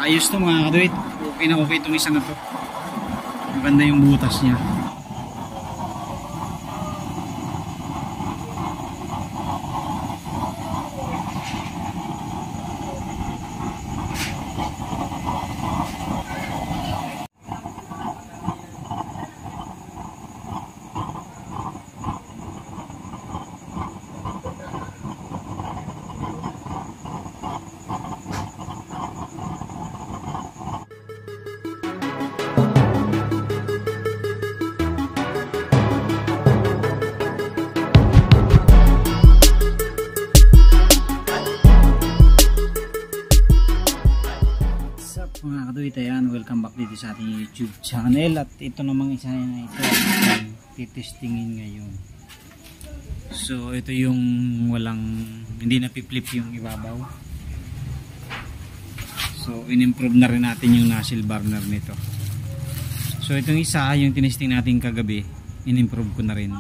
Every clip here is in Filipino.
Ayos to mga kaduit. Okay na okay itong isa na to. Maganda yung butas niya. Mga kaduit, ayan, welcome back dito sa ating YouTube channel. At ito namang isa na ito ang titestingin ngayon. So ito yung walang, hindi napiflip yung ibabaw. So in-improve na rin natin yung nozzle burner nito. So itong isa, yung tinesting natin kagabi, in-improve ko na rin.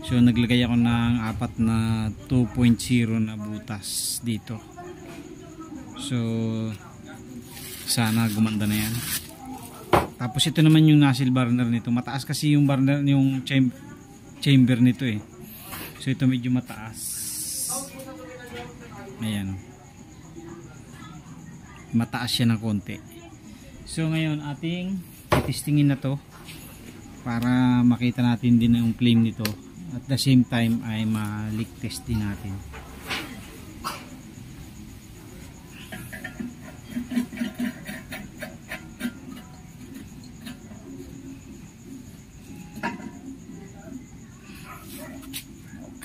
So naglagay ako ng 4 na 2.0 na butas dito. So sana gumanda na yan. Tapos ito naman yung nozzle burner nito. Mataas kasi yung burner, yung chamber nito eh. So ito medyo mataas. Ayan. Mataas siya ng konti. So ngayon ating testingin na to para makita natin din yung flame nito. At the same time ay ma-leak test din natin.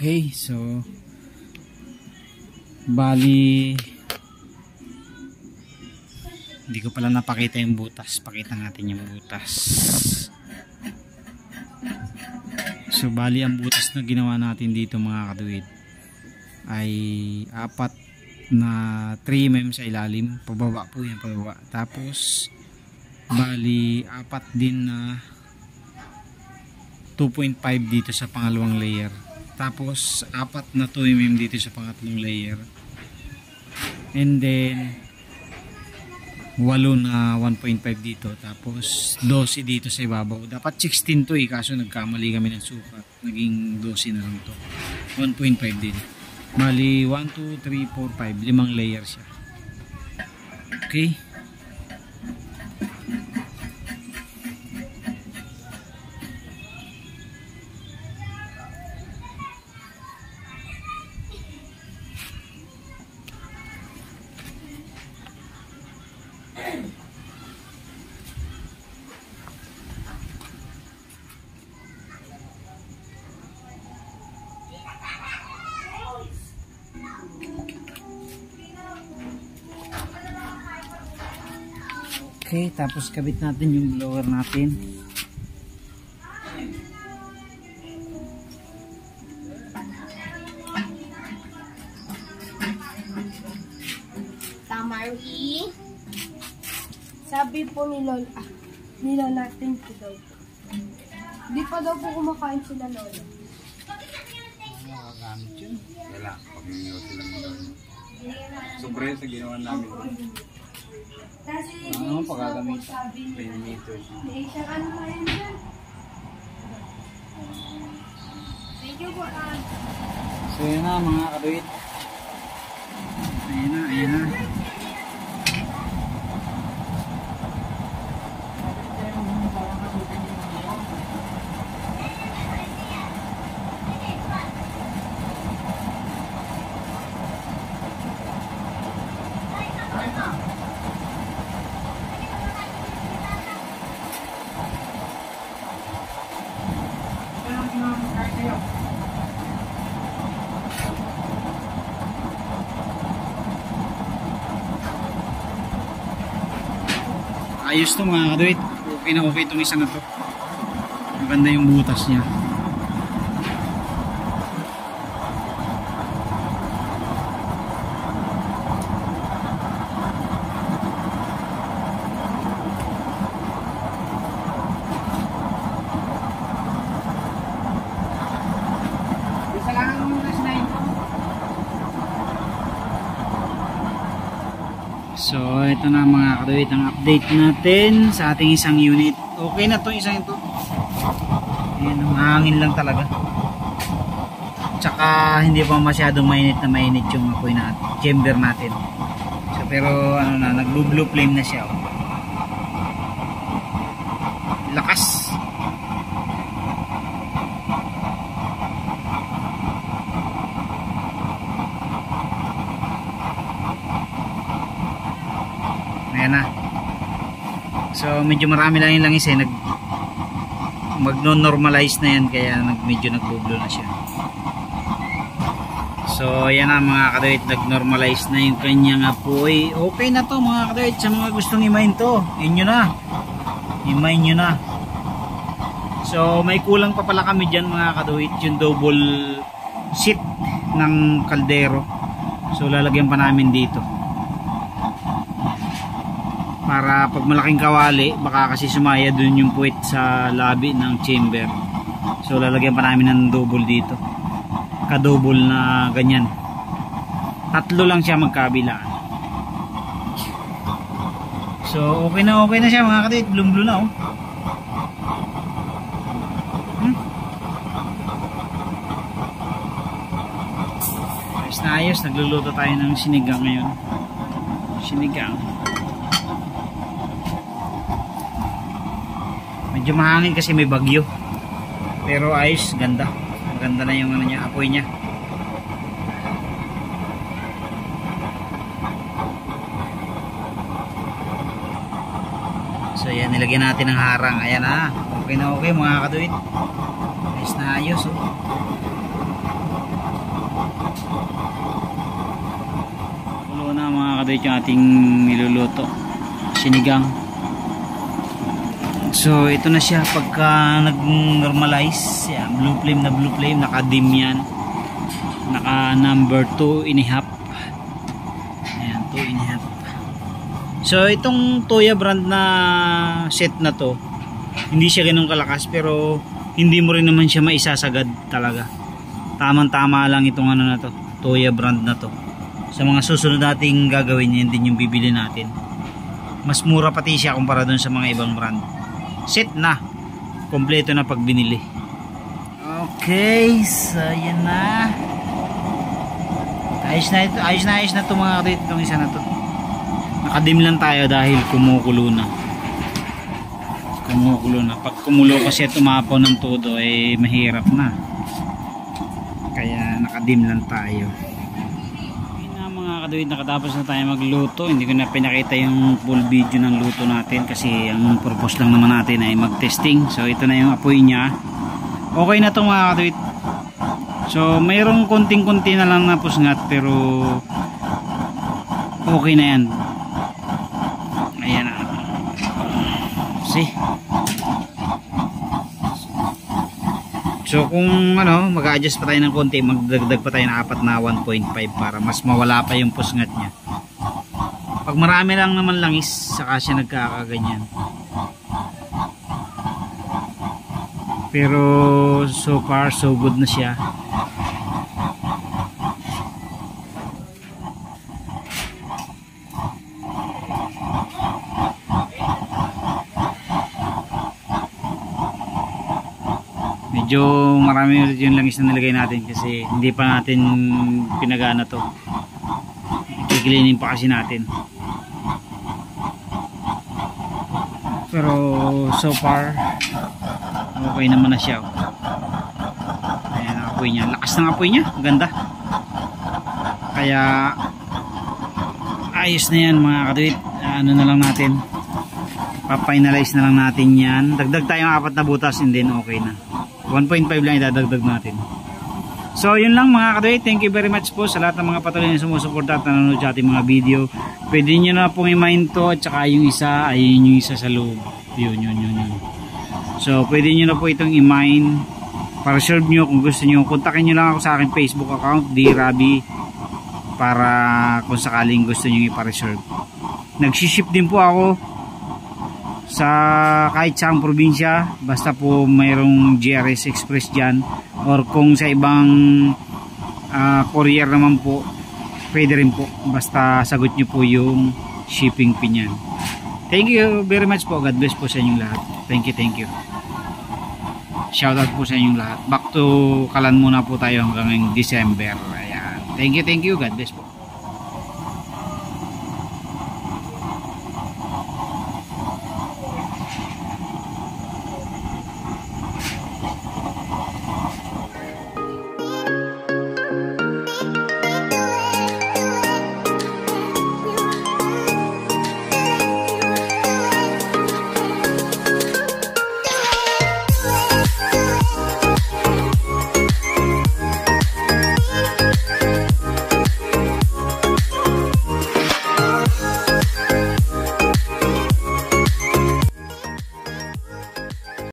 Okay, so bali hindi ko pala napakita yung butas. Pakita natin yung butas. So bali ang butas na ginawa natin dito mga kaduwid ay 4 na 3 mm sa ilalim, pababa po yan, pababa. Tapos bali 4 din na 2.5 dito sa pangalawang layer. Tapos 4 na 2 mm dito sa pangatlong layer. And then 8 na 1.5 dito. Tapos 12 dito sa ibabaw. Dapat 16 to eh, kaso nagkamali kami ng sukat. Naging 12 na lang to. 1.5 din. Mali 1, 2, 3, 4, 5. 5 layer siya. Okay. Okay, tapos kabit natin yung blower natin. Tamari. Sabi po ni Lola natin po daw. Di pa daw po kumakain sila Lola. Nakagamit yun. Wala, pag ninyo silang gawin. Sobre sa ginawa namin. Ano pagagamit? 10 meters. Thank you po. So yun na mga kaduit. Ayan na, ayan na. Ayos to mga kaduit. Okay na okay itong isa na to. Maganda yung butas niya. So ito na mga kaduit ang update natin sa ating isang unit. Okay na to, isang ito. Ayan, hangin lang talaga. Tsaka hindi pa masyadong mainit yung apoy na chamber natin. So, pero ano na, nag-blue flame na siya. Lakas. Ayan na. So medyo marami lang yung langis mag-normalize na yan, kaya medyo nag-bublo na siya. So ayan na mga kaduit, nag-normalize na yung kanyang apoy. Okay na to mga kaduit, sa mga gustong imayin to, inyo na, imayin nyo na. So may kulang pa pala kami dyan mga kaduit, yung double seat ng kaldero. So lalagyan pa namin dito para pag malaking kawali baka kasi sumaya dun yung puwit sa labi ng chamber. So lalagyan pa namin ng double dito, ka-double na ganyan, 3 lang siya magkabilaan. So okay na siya mga kadit, blue na oh. Ayos na ayos, nagluluto tayo ng sinigang ngayon. Sinigang. Medyo mahangin kasi may bagyo. Pero ayos, ganda. Maganda na yung ano niya, apoy niya. So yan, nilagyan natin ng harang. Ayan na. Okay na okay mga kaduit. Ayos na ayos oh. Pulo na mga kaduit yung ating niluluto. Sinigang. So ito na siya pagka nag-normalize. Yeah, blue flame, naka-dim yan. Naka number 2.5. Ayan, 2.5. So itong Toya brand na set na to, hindi siya ganun kalakas, pero hindi mo rin naman siya maisasagad talaga. Tamang-tama lang itong ano na to, Toya brand na to. Sa mga susunod nating gagawin, yan din yung bibili natin. Mas mura pati siya kumpara dun sa mga ibang brand. Set na, kompleto na pag binili. Okay, so yan na. Ayos na ito mga karit, itong isa na to. Nakadim lang tayo dahil kumukulo na. Pag kumulo kasi tumapaw ng todo ay mahirap na, kaya nakadim lang tayo. Kaduit, nakatapos na tayo magluto. Hindi ko na pinakita yung full video ng luto natin kasi ang purpose lang naman natin ay mag-testing. So ito na yung apoy niya. Okay na to mga kaduit. So mayroong konting-konti na lang na pusngat, pero okay na yan. Ayan na. See? So kung ano, mag-adjust pa tayo ng konti, magdagdag pa tayo ng 4 na 1.5 para mas mawala pa yung pusngat niya. Pag marami lang naman langis, saka siya nagkakaganyan. Pero so far so good na siya. Medyo marami ulit yung langis na nilagay natin kasi hindi pa natin pinagana to. Kikilinin pa kasi natin. Pero so far okay naman na siya. Ayan ang apoy niya. Lakas ng apoy niya. Ganda. Kaya ayos na yan mga kaduit. Ano na lang natin, pa-finalize na lang natin yan. Dagdag tayong 4 na butas and then okay na. 1.5 lang idadagdag natin. So yun lang mga kaduit. Thank you very much po sa lahat ng mga patuloy na sumusuporta at nanonood sa ating mga video. Pwede nyo na pong i-mine to, at saka yung isa, ayun yung isa sa loob. Yun. So pwede nyo na po itong i-mine. Para serve nyo kung gusto nyo, kontakin nyo lang ako sa aking Facebook account, DRabi, para kung sakaling gusto nyo i-reserve. Nag-ship din po ako sa kahit saang probinsya, basta po mayroong GRS Express dyan, or kung sa ibang courier naman po, pwede rin po, basta sagot nyo po yung shipping fee niyan. Thank you very much po. God bless po sa inyong lahat. Thank you, thank you. Shoutout po sa inyong lahat. Back to Kalan muna po tayo hanggang December. Ayan. Thank you, thank you. God bless po.